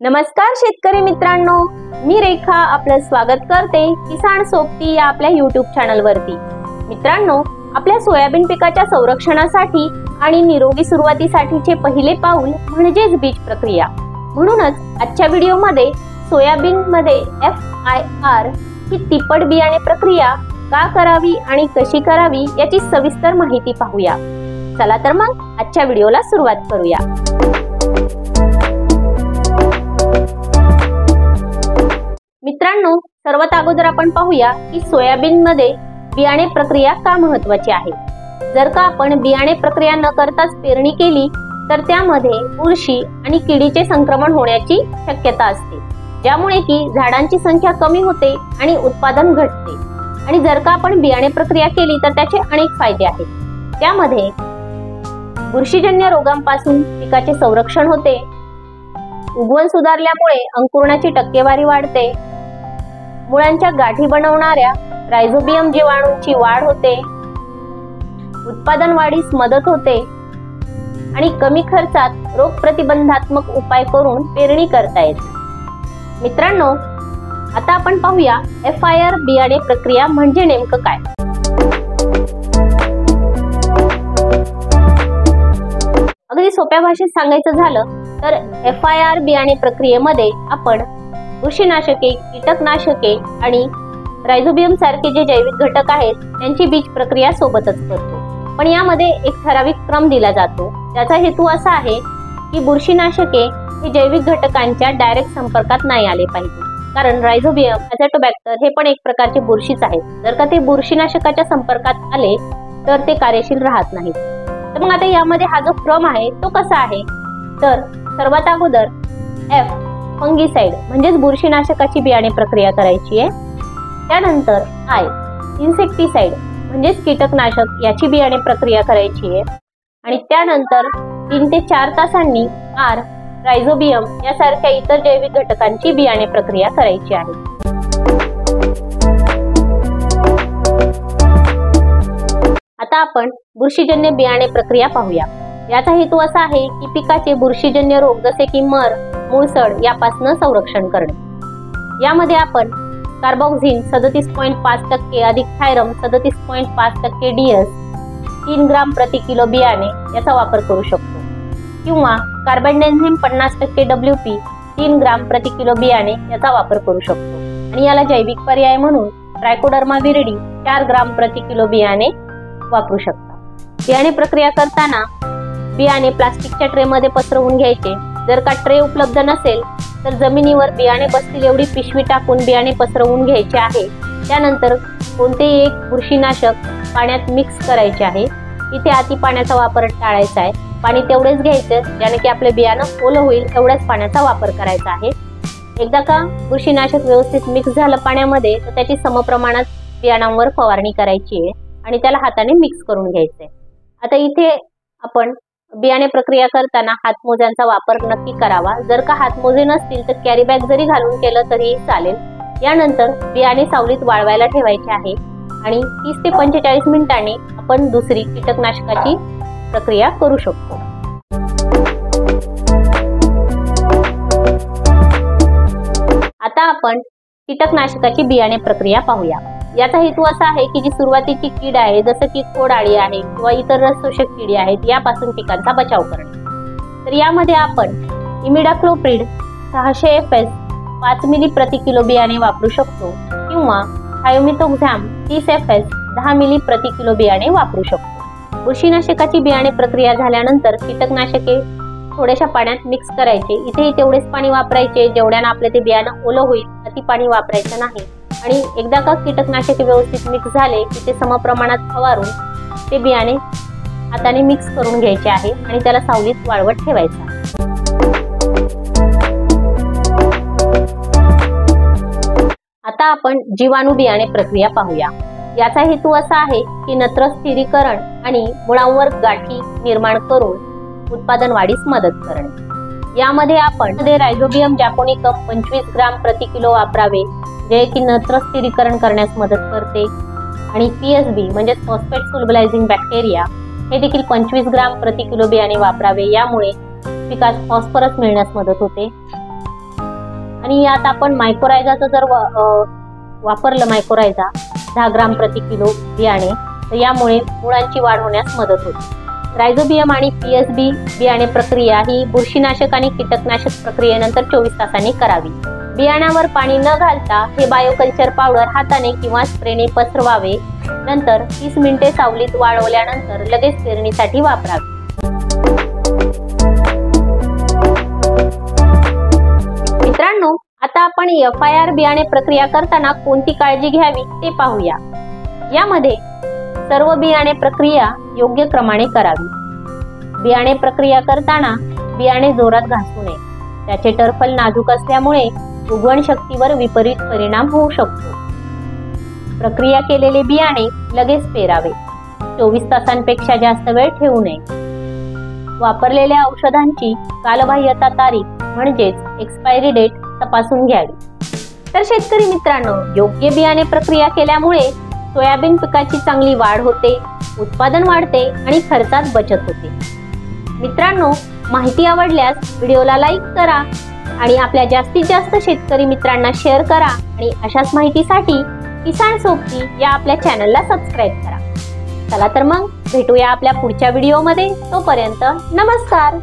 नमस्कार शेतकरी मित्रांनो, मी रेखा आपलं स्वागत करते किसान सोबती या आपल्या YouTube चॅनल वरती। मित्रांनो, आपल्या सोयाबीन पिकाच्या संरक्षणासाठी आणि निरोगी सुरुवातीसाठीचे पहिले पाऊल म्हणजेच बीज प्रक्रिया। म्हणूनच आजच्या व्हिडिओमध्ये सोयाबीन मध्ये FIR ही तिप्पट बियाणे प्रक्रिया का करावी आणि कशी करावी याची सविस्तर माहिती पाहूया। चला तर मग आजच्या व्हिडिओला सुरुवात करूया। मित्रांनो, सर्वात अगोदर आपण पाहूया की सोयाबीन मध्ये बियाणे प्रक्रिया का महत्त्वाची आहे। जर का आपण बियाणे प्रक्रिया न करताच पेरणी केली तर त्यामध्ये बुरशी आणि किडीचे संक्रमण होण्याची शक्यता असते, ज्यामुळे की झाडांची संख्या कमी होते आणि उत्पादन घटते। आणि जर का आपण बियाणे प्रक्रिया केली तर त्याचे अनेक फायदे आहेत। त्यामध्ये बुरशीजन्य रोगांपासून पिकाचे संरक्षण होते, उगवण सुधारल्यामुळे अंकुरणाची टक्केवारी वाढते, मुळांच्या गाठी बनवणाऱ्या रायझोबियम जीवाणूंची वाढ होते, उत्पादन वाढीस मदत होते आणि कमी खर्चात रोग प्रतिबंधात्मक उपाय करून पेरणी करता येते। मित्रांनो, आता आपण पाहूया FIR बियाणे प्रक्रिया म्हणजे नेमकं काय। अगदी सोप्या भाषेत सांगायचं झालं तर FIR बियाणे प्रक्रियेमध्ये आपण बुरशीनाशके, कीटकनाशके आणि रायझोबियम सारखे जे जैविक घटक आहेत त्यांची बीज प्रक्रिया सोबतच करतो। पण यामध्ये एक ठराविक क्रम दिला जातो। त्याचा हेतू असा आहे की बुरशीनाशके हे जैविक घटकांच्या डायरेक्ट संपर्कात नाही आले पाहिजे, कारण रायझोबियम, अझॅटोबॅक्टर हे पण एक प्रकारचे बुरशीच आहेत। जर का ते बुरशीनाशकाच्या संपर्कात आले तर ते कार्यशील राहत नाहीत। तर मग आता यामध्ये हा जो क्रम आहे तो कसा आहे, तर सर्वात अगोदर F फंगिसाइड म्हणजेच बुरशीनाशकाची बियाणे प्रक्रिया करायची आहे। त्यानंतर I इन्सेक्टिसाइड म्हणजेच कीटकनाशक याची बियाणे प्रक्रिया करायची आहे। आणि त्यानंतर 3 ते 4 तासांनी R रायझोबियम यासारख्या इतर जैविक घटकांची बियाणे प्रक्रिया करायची आहे। आता आपण बुरशीजन्य बियाणे प्रक्रिया पाहूया। याचा हेतू असा आहे की पिकाचे बुरशीजन्य रोग जसे की मर, मुळसड यापासून संरक्षण करणे। यामध्ये आपण कार्बोक्झिन 37.5% अधिक थायरम 37.5% DS 3 ग्राम प्रति किलो बियाणे याचा वापर करू शकतो, किंवा कार्बेंडेझिम 50% WP 3 ग्राम प्रति किलो बियाणे याचा वापर करू शकतो। आणि याला जैविक पर्याय म्हणून ट्रायकोडर्मा विरिडी 4 ग्राम प्रति किलो बियाणे वापरू शकता। बियाणे प्रक्रिया करताना बियाणे प्लास्टिकच्या ट्रे मध्ये पसरवून घ्यायचे। जर का ट्रे उपलब्ध नसेल तर जमिनीवर बियाणे बसतील एवढी पिशवी टाकून बियाणे पसरवून घ्यायचे आहे। त्यानंतर कोणतेही एक बुरशीनाशक पाण्यात मिक्स करायचे आहे। इथे अति पाण्याचा वापर टाळायचा आहे। पाणी तेवढेच घ्यायचं ज्याने की आपले बियाणं ओलं होईल, एवढ्याच पाण्याचा वापर करायचा आहे। एकदा का बुरशीनाशक व्यवस्थित मिक्स झालं पाण्यामध्ये तर त्याची समप्रमाणात बियाणांवर फवारणी करायची आहे आणि त्याला हाताने मिक्स करून घ्यायचंय। आता इथे आपण बियाणे प्रक्रिया करताना हातमोज्यांचा वापर नक्की करावा। जर का हातमोजे नसतील तर कॅरी बॅग जरी घालून केलं तरी चालेल। यानंतर बियाणे सावलीत वाळवायला ठेवायचे आहे आणि 30 ते 45 मिनिटांनी आपण दुसरी कीटकनाशकाची प्रक्रिया करू शकतो। आता आपण कीटकनाशकाची बियाणे प्रक्रिया पाहूया। याचा हेतू असा आहे की जी सुरुवातीची कीड आहे, जसं की खोड आळी आहे किंवा इतर रसशोषक किडी आहेत, यापासून पिकांचा बचाव करणे। तर यामध्ये आपण इमिडाक्लोप्रिड 600 FS 5 मिली प्रति किलो बियाणे वापरू शकतो, किंवा थायोमिथोक्झॅम 30 FS 10 मिली प्रति किलो बियाणे वापरू शकतो। बुरशीनाशकाची बियाणे प्रक्रिया झाल्यानंतर कीटकनाशके थोड्याशा पाण्यात मिक्स करायचे। इथेही तेवढेच पाणी वापरायचे जेवढ्यानं आपले ते बियाणं ओलं होईल, अति पाणी वापरायचं नाही। आणि एकदा का कीटकनाशके व्यवस्थित मिक्स झाले की ते समप्रमाणात फवारून ते बियाणे हाताने मिक्स करून घ्यायचे आहे आणि त्याला सावलीत वाळवत ठेवायचं आहे। आता आपण जीवाणू बियाणे प्रक्रिया पाहूया। याचा हेतू असा आहे की नत्र स्थिरीकरण आणि मुळांवर गाठी निर्माण करून उत्पादन वाढीस मदत करणे। यामध्ये आपण रायझोबियम जॅपोनिकम 25 ग्राम प्रति किलो वापरावे, जे की नत्र स्थिरीकरण करण्यास मदत करते। आणि PSB म्हणजे फॉस्फेट सोल्युबलायझिंग बॅक्टेरिया हे देखील 25 ग्राम प्रति किलो बियाणे वापरावे। यामुळे पिकास फॉस्फरस मिळण्यास मदत होते। आणि यात आपण मायक्रोरायझाचं जर वापरलं मायक्रोरायझा 10 ग्राम प्रति किलो बियाणे तर यामुळे मुळांची वाढ होण्यास मदत होते. रायझोबियम आणि पीएसबी बियाणे प्रक्रिया ही बुरशीनाशक आणि कीटकनाशक प्रक्रियेनंतर 24 तासांनी करावी. बियाण्यावर पाणी न घालता हे बायोकल्चर पावडर हाताने किंवा स्प्रेने पसरवावे. नंतर 30 मिनिटे सावलीत वाळवल्यानंतर लगेच पेरणीसाठी वापरावे. मित्रांनो, आता आपण FIR बियाणे प्रक्रिया करताना कोणती काळजी घ्यावी ते पाहूया. यामध्ये सर्व बियाणे प्रक्रिया योग्य क्रमाने करावी. बियाणे प्रक्रिया करताना बियाणे जोरात घासू नये. त्याचे टरफल नाजूक असल्यामुळे उगवण शक्तीवर विपरीत परिणाम होऊ शकतो. प्रक्रिया केलेले बियाणे लगेच पेरावे. 24 तासांपेक्षा जास्त वेळ ठेवू नये. वापरलेल्या औषधांची कालबाह्यता तारीख म्हणजेच एक्सपायरी डेट तपासून घ्यावी. तर शेतकरी मित्रांनो, योग्य बियाणे प्रक्रिया केल्यामुळे सोयाबीन पिकाची चांगली वाढ होते, उत्पादन वाढते आणि खर्चात बचत होते. मित्रांनो, माहिती आवडल्यास व्हिडिओला लाईक करा आणि आपल्या जास्तीत जास्त शेतकरी मित्रांना शेअर करा आणि अशाच माहितीसाठी किसान सोबती या आपल्या चॅनलला सबस्क्राईब करा. चला तर मग भेटूया आपल्या पुढच्या व्हिडिओमध्ये. तोपर्यंत नमस्कार.